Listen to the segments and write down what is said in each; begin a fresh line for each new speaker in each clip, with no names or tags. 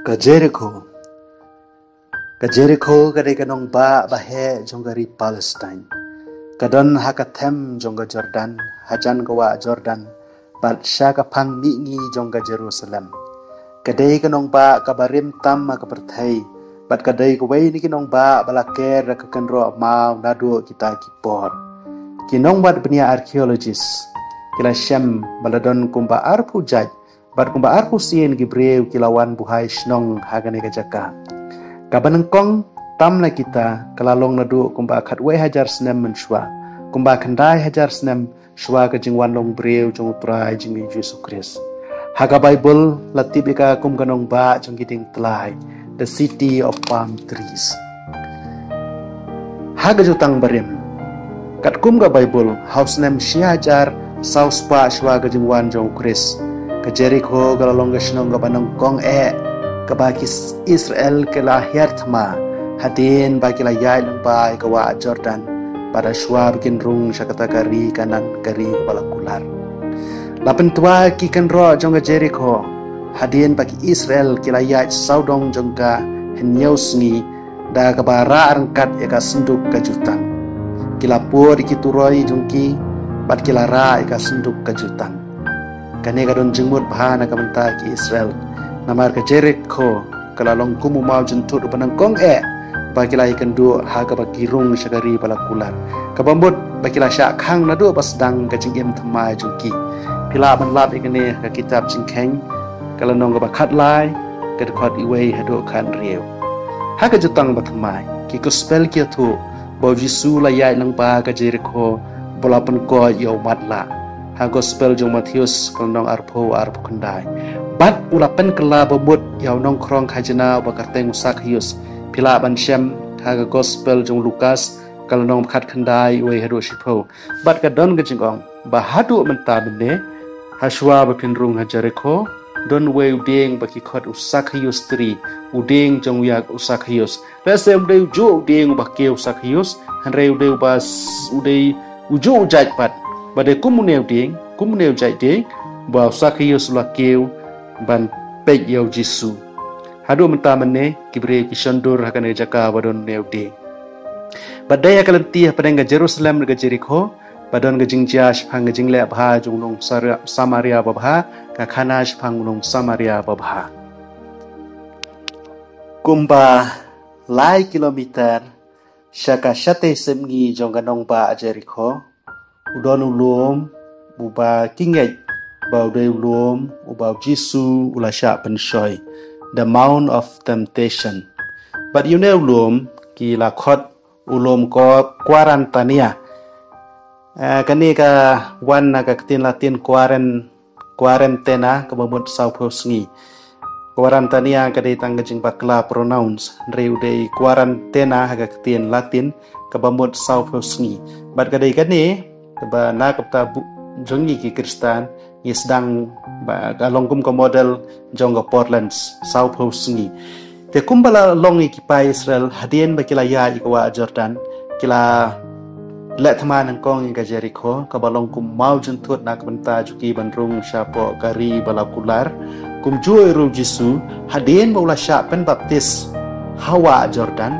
Ka Jericho kadai kanong ba bahe jonggari Palestine. Kadon hakatem jongga Jordan, hajan kawa Jordan, bat syaka pang mingi jongga Jerusalem. Kadai kanong ba kabarim tam makapertai, bat kadai kawai ni kanong ba balaker kakenro mau nadu kita kipor. Kinong bat benia arkeologis, kila syam baladon kumba arpu jaj, bat kumba arpu sien gibreu kilawan buhai shnong hagane kajaka. Kabanengkong tam na kita kalalong nadu kumba khatwai hajar senem menshwa, kumba khandai hajar senem shwa ka jingwan long breu jong utrai jing Yesus Kristus. Haga Bible latibika kum ganong ba jong giding telai, the city of palm trees. Haga jutang barim. Kat kum ga Bible house nem hajar saus pa shwa ka jingwan jong Kristus. Ka Jericho kalalong ga shnong ga banengkong kabaki Israel ke lahir thma hadin bagi layai lembai kawa Jordan pada shwa bikin rung syakata kari kanan kari balakular. Lapen tua ki kan ro jongga Jericho hadin bagi Israel ke layai saudong jongga henyausngi da kabara angkat eka senduk kajutan. Kilapur iki turoi jongki bat kilara eka senduk kajutan. Kane kadon jengmut bahana kamenta ki Israel namar ke Jericho kalalong kumu mau jentut panangkong bagilah ikan du haga bagirung syagari balakular kabambut bagilah syak khang nadu pasdang kacingim thamai jungki pila manlap ikane ka kitab jingkheng kalanong ka bakhat lai ka khot iwei hadu khan rieu haga jutang bathamai ki gospel ki thu bo Jesu la yai lang ba ka Jericho bolapan ko yo matla ha gospel jong Matius kalanong arpo khandai bat ulapan kela bobot yaw nong krong khajana bakarteng usak hius pila ban syam haga gospel jong Lukas kalau nong khat khandai we hadu shipo bat ka don gajingong bahadu menta bende haswa bapin rung Jericho don we udeng baki khot usak hius tri udeng jong yak usak hius lesem de ju udeng baki usak hius hanre ude bas ude uju ujat pat bade kumuneu jai ding ba usak hius lakeu ban pej yaw Jesu hadu menta mene kibre kisondur hakane jaka badon neude badaya kalanti padang Jerusalem ga Jericho badon ga jingjia shphang ga jingle bha jungnong Samaria babha ka khana shphang nong Samaria babha kumba lai kilometer shaka shate semgi jongga nong ba Jericho udon ulum buba kingej bau de ulum ubau Jesu ulasha penshoy the mount of temptation but you know ulum ki la khot ulum ko quarantania kani ka wan na ka tin latin quarantena ka babut sau phosngi quarantania ka de tang jing bakla pronouns reu de quarantena ha ka tin latin ka babut sau phosngi but ka de kani ba na ka ta jongi ki Kristan sedang galongkum ke model jongga Portland South Hosngi te kumbala longi kipa Israel hadien bakila ya ikawa Jordan kila let thman angkong ka Jericho ka balongkum mau juntut nak benta juki bandrung syapo kari balakular kum juoi ru Jesu hadien baula sya pen baptis hawa Jordan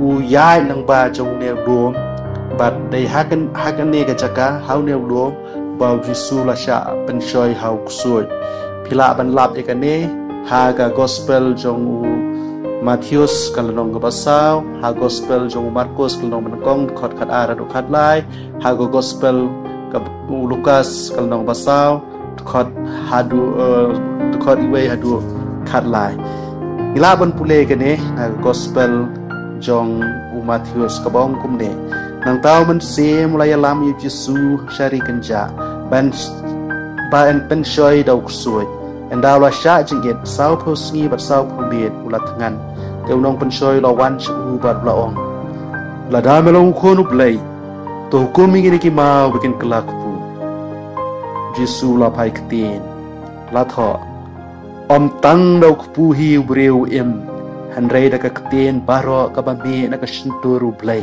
u ya nang ba jong ne dom bat dei hakan ne ka jaka hau ne dom bau Jesu la sya penshoy hau kusoi pila ban lap ikane haga gospel jong Matius kalanong basau ha gospel jong Markus kalanong menakong khot khat ara do khat lai haga gospel ka Lukas kalanong basau khot hadu khot iwe hadu khat lai ila ban pule kane haga gospel jong Matius kabong kumne nang tao man se mulai alam Yesu syari kenja ban penshoy daw kusoi endaw la sya jingit sau phosngi bat sau phubet ulat ngan teunong penshoy lawan chu bat laong la damelong khonu play to hukumi gini ki mau bikin kelakpu Jesu la pai ktin la tho om tang daw kupu hi breu em hanrei da ka ktin baro ka bami na ka shinturu play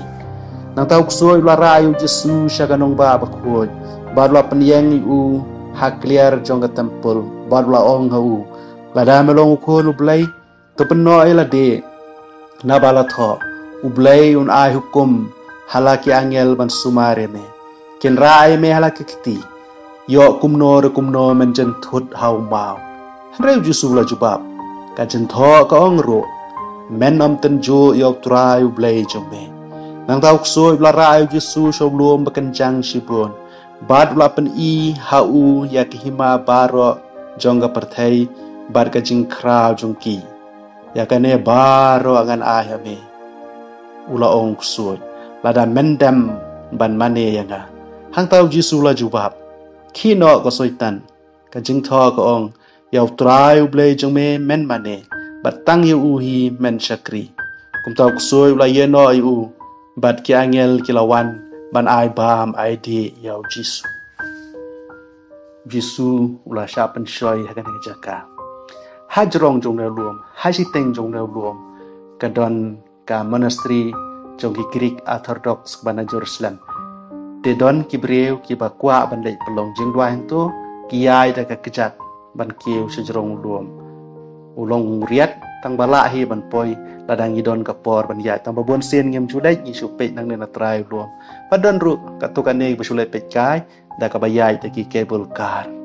nang tau kusoi la rayu Jesu syaganong ba bakhoi badla penyang u hakliar jongga temple badla ong hau lada melong ko nu blai Tepeno ila de nabalatho ublay un ay hukum halaki angel ban sumare me ken rai me halaki kiti yo kumno menjen thut hau mau reu jusula jubab ka jentho ka ongro men om tenju yo trai ublay jome nang tau ksoi bla rai jisu shoblum bekenjang shibon bad bla pen I hau ya hima baro jongga perthai bad ka jingkra jongki ya kane baro angan ayame ula ong ksoi lada mendam ban mane yanga hang tau jisu la jubab kino ko soitan ka jingtho ko ong yaw trai ublay jome men mane batang yu uhi men shakri kum tau ksoi ula yeno yu bat ki angel kilawan ban ai bam ai di yaw jisu ula shapen shoy hakan jaka hajrong jong na luom hajiteng jong na luom kadon ka monastery jong ki Greek Orthodox bana Jerusalem te don ki breu ki ba kwa ban lei pelong jing duang tu ki yai da ka kejak ban kiu sejrong luom ulong riat tang bala hi ban poi ladang idon ka por ban yai tang babon sen ngem chulai ni supe nang ne na trai luom padon ru ka tu kan ne ba chulai pe kai da ka ba yai te ki cable car